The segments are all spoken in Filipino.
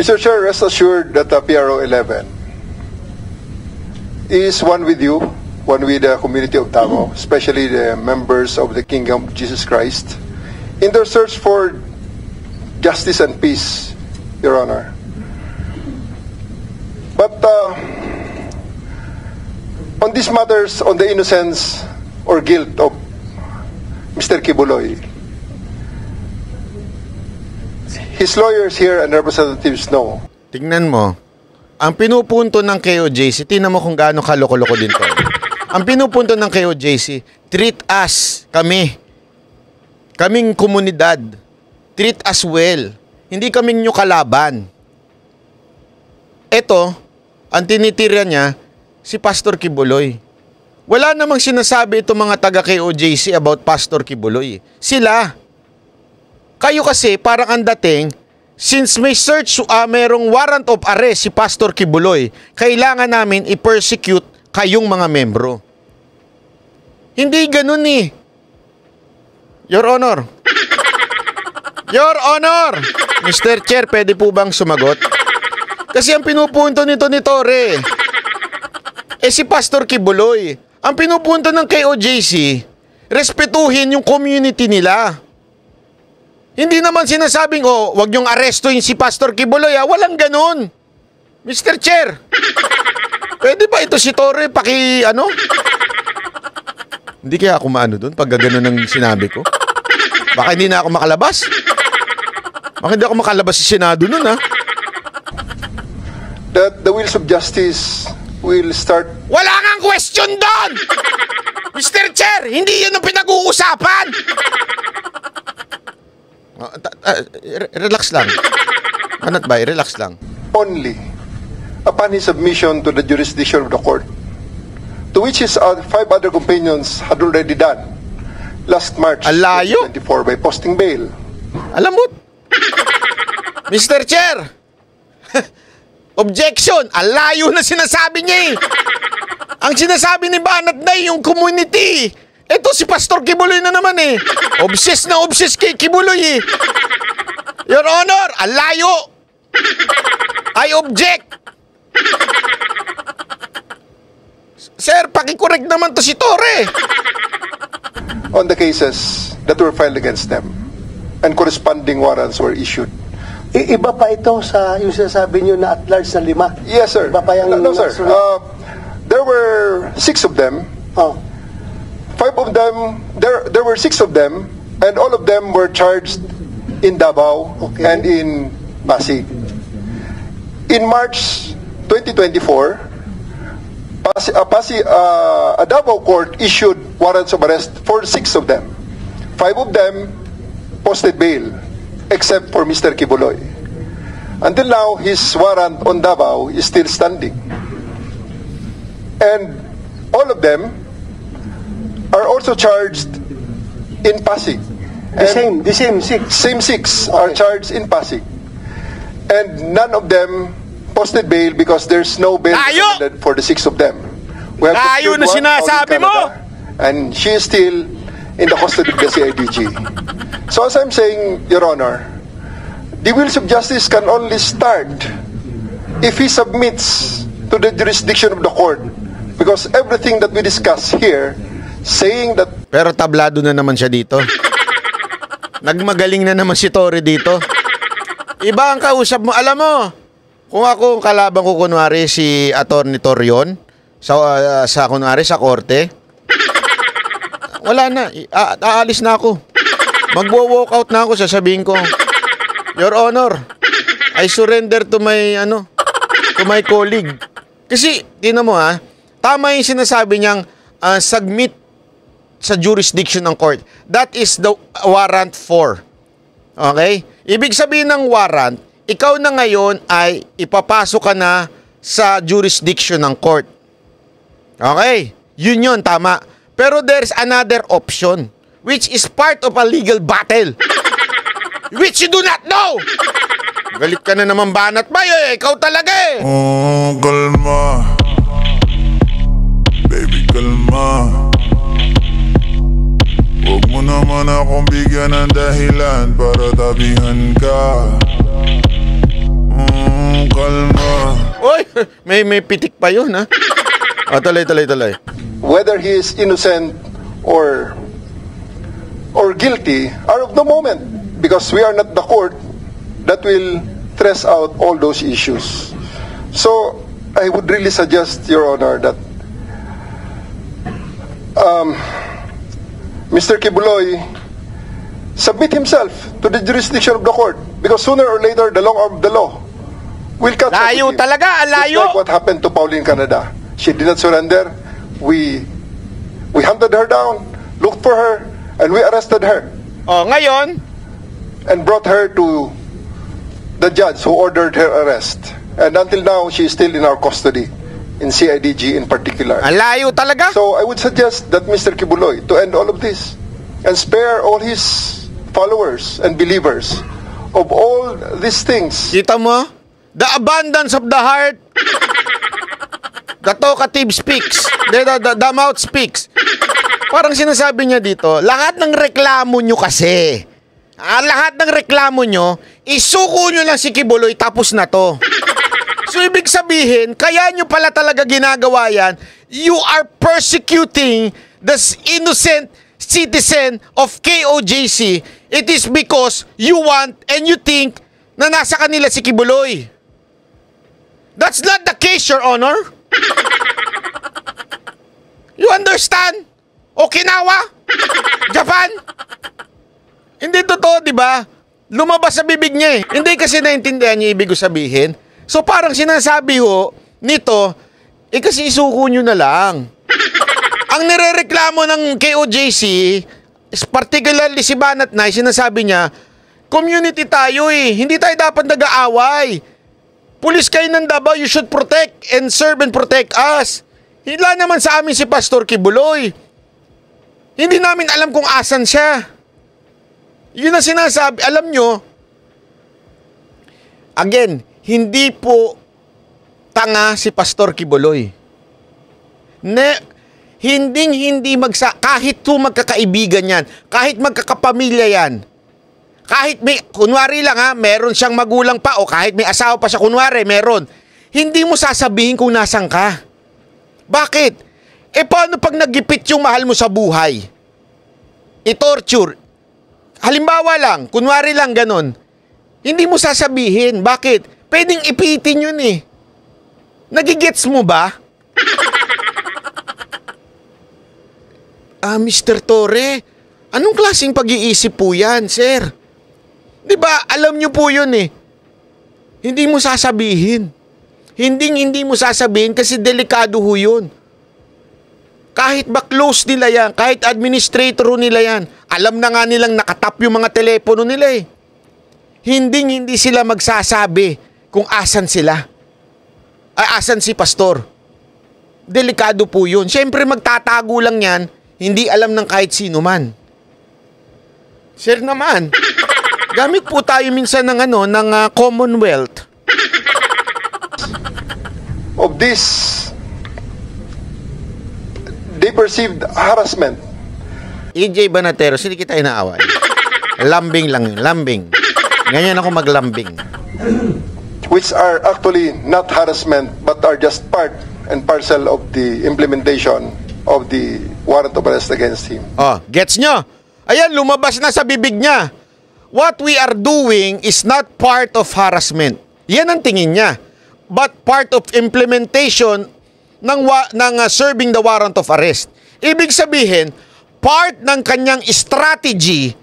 Mr. Chair, rest assured that the PRO 11 is one with you, one with the community of Davao, especially the members of the Kingdom of Jesus Christ, in their search for justice and peace, Your Honor. But on these matters, on the innocence or guilt of Mr. Kibuloy, his lawyers here and representatives know. Tingnan mo, ang pinupunto ng KOJC, tingnan mo kung gaano kaloko-loko din to. Ang pinupunto ng KOJC, treat us, kaming komunidad, treat us well. Hindi kaming nyo kalaban. Ito, ang tinitira niya, si Pastor Kibuloy. Wala namang sinasabi itong mga taga KOJC about Pastor Kibuloy. Sila. Kayo kasi parang ang dating, since may merong warrant of arrest si Pastor Kibuloy, kailangan namin i-persecute kayong mga membro. Hindi ganun eh. Your Honor. Your Honor. Mr. Chair, pwede po bang sumagot? Kasi ang pinupunto nito ni Torre, si Pastor Kibuloy. Ang pinupunto ng KOJC, respetuhin yung community nila. Hindi naman sinasabing, wag niyong arestuhin si Pastor Kibuloy, Walang ganun. Mr. Chair, pwede ba ito si Torre Hindi kaya ako maano doon pag gano'n ang sinabi ko? Baka hindi na ako makalabas. Baka hindi ako makalabas sa Senado nun, That the wheels of justice will start. Wala kang question doon! Mr. Chair, hindi yan ang pinag-uusapan! Relax lang. Anat ba? Relax lang. Only upon his submission to the jurisdiction of the court, to which his 5 other companions had already done last March 2024 by posting bail. Alam mo, Mr. Chair, objection, alayo na sinasabi niya eh. Ang sinasabi ni Banat na yung community. Ito si Pastor Kibuloy na naman eh. Obsessed na obsessed kay Kibuloy eh. Your Honor, alayo. I object. Sir, pakikorek naman to si Torre. On the cases that were filed against them and corresponding warrants were issued. Iba pa ito sa yung sinasabi nyo na at large na 5? Yes, sir. Iba pa yung No, sir. There were 6 of them. 5 of them, there were 6 of them, and all of them were charged in Davao and in Pasig. In March 2024, a Davao court issued warrants of arrest for 6 of them. 5 of them posted bail, except for Mr. Kibuloy. Until now, his warrant on Davao is still standing. And all of them are also charged in Pasig. The same 6? Same 6 are charged in Pasig. And none of them posted bail because there's no bail recommended for the 6 of them. We have Layo na sinasabi mo! And she is still in the custody of the CIDG. So as I'm saying, Your Honor, the wheels of justice can only start if he submits to the jurisdiction of the court, because everything that we discuss here, saying that... Pero tablado na naman siya dito. Nagmagaling na naman si Torre dito. Iba ang kausap mo. Alam mo, kung ako kalaban ko kunwari si Atty. Torion sa kunwari sa korte, wala na. Aalis na ako. Magwo-walk out na ako, sasabihin ko, Your Honor, I surrender to my colleague. Kasi, tingnan mo tama yung sinasabi niyang submit sa jurisdiction ng court. That is the warrant for. Okay? Ibig sabihin ng warrant, ikaw na ngayon ay ipapasok ka na sa jurisdiction ng court. Okay? Yun, tama. Pero there's another option, which is part of a legal battle, which you do not know. Galit ka na naman, Banat ba? Ikaw talaga eh. Kalma. Baby, kalma. Huwag mo naman akong bigyan ng dahilan para tabihan ka. May pitik pa yun, ha? O, tuloy. Whether he is innocent or guilty are of the moment, because we are not the court that will stress out all those issues. So I would really suggest, Your Honor, that Mr. Kibuloy submit himself to the jurisdiction of the court, because sooner or later the long arm of the law will catch up Layo with him. talaga, Just layo. like what happened to Pauline Canada. She did not surrender. We hunted her down, looked for her, and we arrested her O, ngayon, and brought her to the judge who ordered her arrest. And until now, she is still in our custody, in CIDG in particular. ang layo talaga. So I would suggest that Mr. Kibuloy to end all of this and spare all his followers and believers of all these things. Kita mo? The abundance of the heart. The talkative speaks. The mouth speaks. Parang sinasabi niya dito, lahat ng reklamo nyo kasi, lahat ng reklamo nyo, isuko nyo lang si Kibuloy, tapos na to. So, ibig sabihin, kaya nyo pala talaga ginagawa yan, you are persecuting the innocent citizen of KOJC. It is because you want and you think na nasa kanila si Kibuloy. That's not the case, Your Honor. You understand? Okinawa? Japan? Hindi totoo, di ba? Lumabas sa bibig niya eh. Hindi kasi naintindihan niya ibig sabihin. So parang sinasabi ho nito, kasi isuko nyo na lang. Ang nirereklamo ng KOJC, particularly si Banat Nay, sinasabi niya, community tayo eh. Hindi tayo dapat nag-aaway. Pulis kayo ng Davao, you should protect and serve and protect us. Hila naman sa amin si Pastor Kibuloy. Hindi namin alam kung asan siya. Yun ang sinasabi. Alam nyo, again, hindi po tanga si Pastor Kibuloy. Hindi kahit po magkakaibigan yan, kahit magkakapamilya yan, kahit may, kunwari lang ha, meron siyang magulang pa o kahit may asawa pa siya, kunwari, meron. Hindi mo sasabihin kung nasan ka. Bakit? Paano pag nagipit yung mahal mo sa buhay? I-torture. Halimbawa lang, kunwari lang ganon. Hindi mo sasabihin. Bakit? Pwedeng ipitin yun eh. Nagigets mo ba? Mr. Torre, anong klaseng pag-iisip po yan, sir? Di ba, alam nyo po yun eh. Hindi mo sasabihin. Hindi mo sasabihin kasi delikado ho yun. Kahit ba close nila yan, kahit administrator nila yan, alam na nga nilang nakatap yung mga telepono nila eh. Hindi sila magsasabi kung asan sila. Asan si pastor. Delikado po yun. Siyempre magtatago lang yan, hindi alam ng kahit sino man. Sir naman, gamit po tayo minsan ng Commonwealth. Of this, they perceived harassment. EJ Banatero, hindi kita inaaway. Lambing lang yun, lambing. Ganyan ako maglambing. Which are actually not harassment but are just part and parcel of the implementation of the warrant of arrest against him. Oh, gets nyo? Ayan, lumabas na sa bibig niya. What we are doing is not part of harassment. Yan ang tingin niya. But part of implementation ng serving the warrant of arrest. Ibig sabihin, part ng kanyang strategy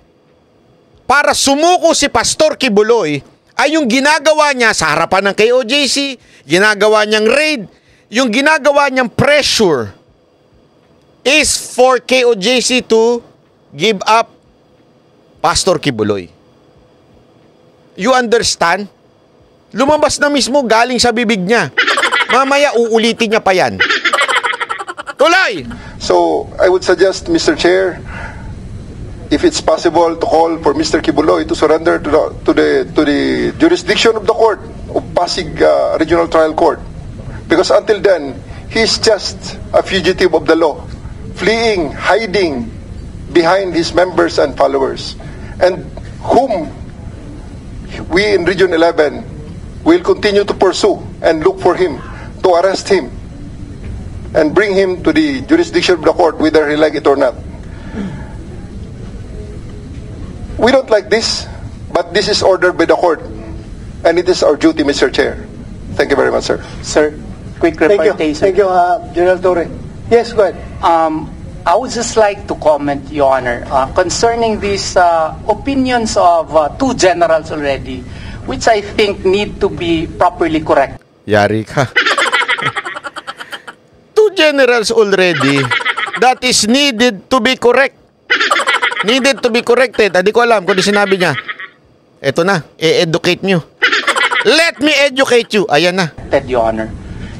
para sumuko si Pastor Kibuloy ay yung ginagawa niya sa harapan ng KOJC, ginagawa niyang raid, yung ginagawa niyang pressure is for KOJC to give up Pastor Kibuloy. You understand? Lumabas na mismo galing sa bibig niya. Mamaya uulitin niya pa yan. Tuloy! So, I would suggest, Mr. Chair, if it's possible to call for Mr. Kibuloy to surrender to the jurisdiction of the court, of Pasig Regional Trial Court. Because until then, he's just a fugitive of the law, fleeing, hiding behind his members and followers, and whom we in Region 11 will continue to pursue and look for him to to arrest him and bring him to the jurisdiction of the court, whether he like it or not. We don't like this, but this is ordered by the court, and it is our duty, Mr. Chair. Thank you very much, sir. Sir, quick Thank you. repartation. Thank you, General Torre. Yes, go ahead. I would just like to comment, Your Honor, concerning these opinions of two generals already, which I think need to be properly correct. Yari ka. Two generals already that is needed to be correct. Needed to be corrected. Hindi ko alam kung di sinabi niya. Eto na, e-educate nyo. Let me educate you. Ayan na. Your Honor.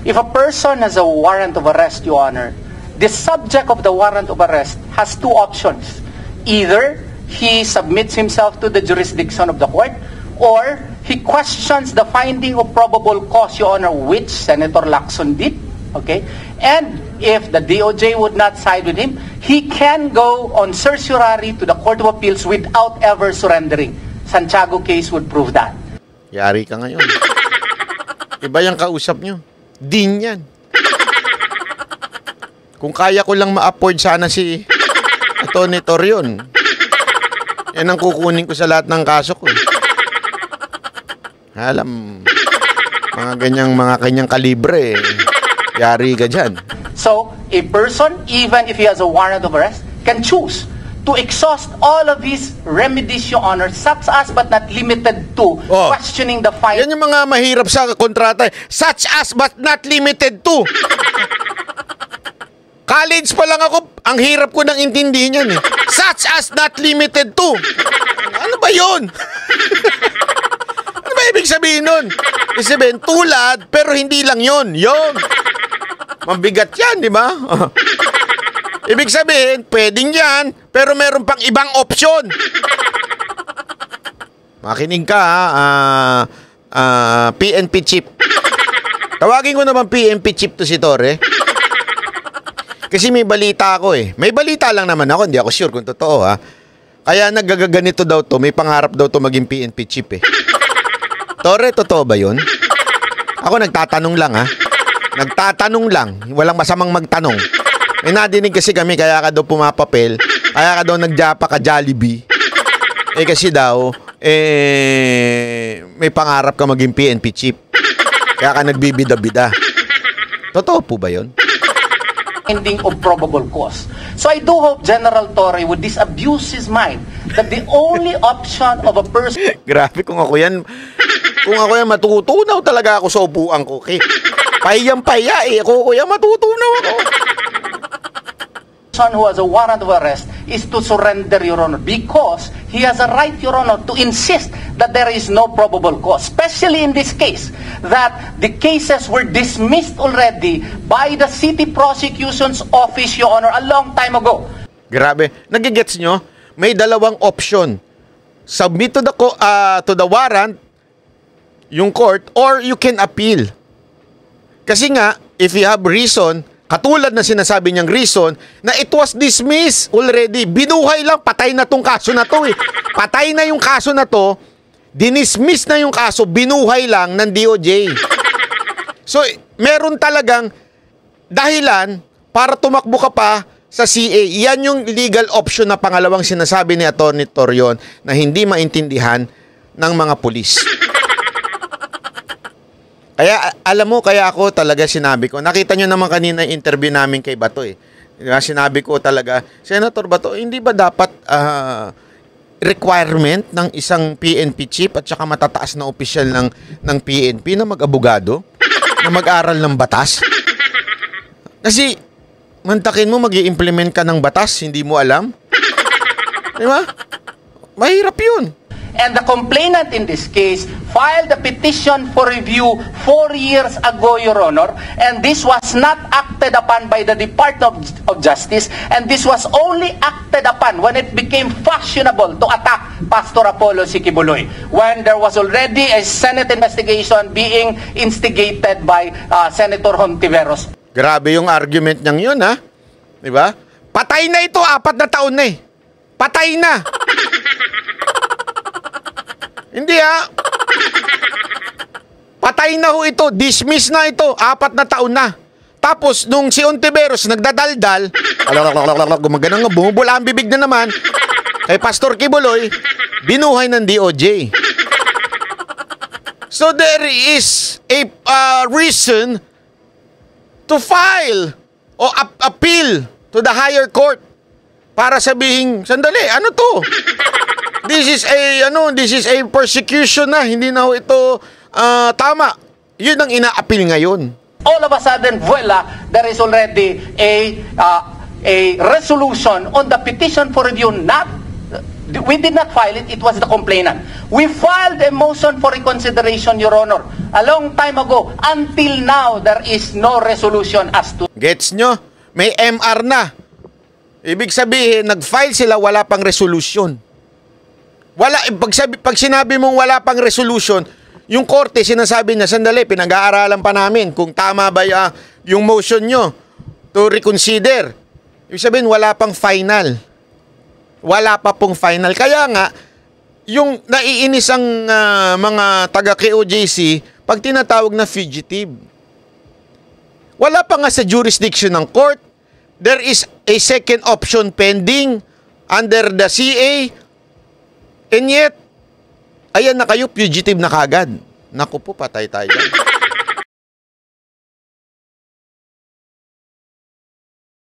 If a person has a warrant of arrest, Your Honor, the subject of the warrant of arrest has two options. Either he submits himself to the jurisdiction of the court, or he questions the finding of probable cause, Your Honor, which Senator Lacson did. Okay? And if the DOJ would not side with him, he can go on certiorari to the Court of Appeals without ever surrendering. Santiago case would prove that. Yari ka ngayon. Iba yung kausap nyo. Din yan. Kung kaya ko lang ma-afford sana si Atty. Torion, yan ang kukunin ko sa lahat ng kaso ko. Alam, mga kanyang kalibre, yari ka dyan. So, a person, even if he has a warrant of arrest, can choose to exhaust all of his remedies, Your Honor, such as but not limited to questioning the fine. Yan yung mga mahirap sa kontrata. Such as but not limited to. College pa lang ako, ang hirap ko nang intindihin yan eh. Such as not limited to. Ano ba yun? Ano ba ibig sabihin nun? Ibig sabihin, tulad, pero hindi lang yun. Yun. Mabigat yan, di ba? Ibig sabihin, pwedeng yan, pero meron pang ibang opsyon. Makinig ka, PNP chief. Tawagin ko naman PNP chief to si Torre. Kasi may balita ako eh. May balita lang naman ako, hindi ako sure kung totoo ha. Kaya nagagaganito daw to, may pangarap daw to maging PNP chief eh. Torre, totoo ba yun? Ako nagtatanong lang ha. Nagtatanong lang, walang masamang magtanong. May nadinig kasi kami, kaya ka daw pumapapel, kaya ka daw nagjapa ka Jollibee. Eh kasi daw, may pangarap ka maging PNP chief. Kaya ka nagbibida-bida. Totoo po ba yun? Finding of probable cause. So I do hope General Torre would disabuse his mind that the only option of a person Grabe, kung ako yan, matutunaw talaga ako sa upuan ko. Okay? Pahiyang-pahiya eh. Ako yan, matutunaw ako. who has a warrant of arrest is to surrender, Your Honor, because he has a right, Your Honor, to insist that there is no probable cause, especially in this case, that the cases were dismissed already by the City Prosecution's Office, Your Honor, a long time ago. Grabe. Nagigets nyo? May dalawang option. Submit to the warrant, yung court, or you can appeal. Kasi nga, if you have reason, katulad na sinasabi niyang reason, na it was dismissed already. Binuhay lang, patay na tong kaso na to eh. Patay na yung kaso na to, dinismiss na yung kaso, binuhay lang ng DOJ. So, meron talagang dahilan para tumakbo ka pa sa CA. Yan yung legal option na pangalawang sinasabi ni Atty. Torion na hindi maintindihan ng mga pulis. Kaya, alam mo, kaya ako talaga sinabi ko, nakita nyo naman kanina yung interview namin kay Bato eh. Sinabi ko talaga, Senator Bato, hindi ba dapat requirement ng isang PNP chief at saka matataas na opisyal ng PNP na mag-abogado, na mag-aral ng batas? Kasi, mantakin mo, mag-i-implement ka ng batas, hindi mo alam. Di ba? Mahirap yun. And the complainant in this case filed a petition for review 4 years ago, Your Honor, and this was not acted upon by the Department of Justice, and this was only acted upon when it became fashionable to attack Pastor Apollo Sikibuloy, when there was already a Senate investigation being instigated by Senator Hontiveros. Grabe yung argument niyang yun, ha? Diba? Patay na ito, 4 na taon na eh. Patay na! Hindi ha. Patay na ho ito, dismiss na ito, 4 na taon na. Tapos, nung si Ontiveros nagdadaldal, gumaganang nga, bumubula ang bibig na naman, kay Pastor Kibuloy, binuhay ng DOJ. So there is a reason to file o appeal to the higher court para sabihin, sandali, ano to? This is a persecution na, hindi na ho ito tama. Yun ang ina-appeal ngayon. All of a sudden, voila, there is already a resolution on the petition for review. We did not file it, it was the complainant. We filed a motion for reconsideration, Your Honor, a long time ago. Until now, there is no resolution as to... Gets nyo? May MR na. Ibig sabihin, nag-file sila, wala pang resolution. Pag sinabi mong wala pang resolution, yung korte sinasabi niya, sandali, pinag-aaralan pa namin kung tama ba yung motion nyo to reconsider. Ibig sabihin, wala pang final. Wala pa pong final. Kaya nga, yung naiinis ang mga taga-KOJC pag tinatawag na fugitive. Wala pa nga sa jurisdiction ng court. There is a second option pending under the CA. And yet, ayan na kayo, fugitive na kagad. Naku po, patay tayo.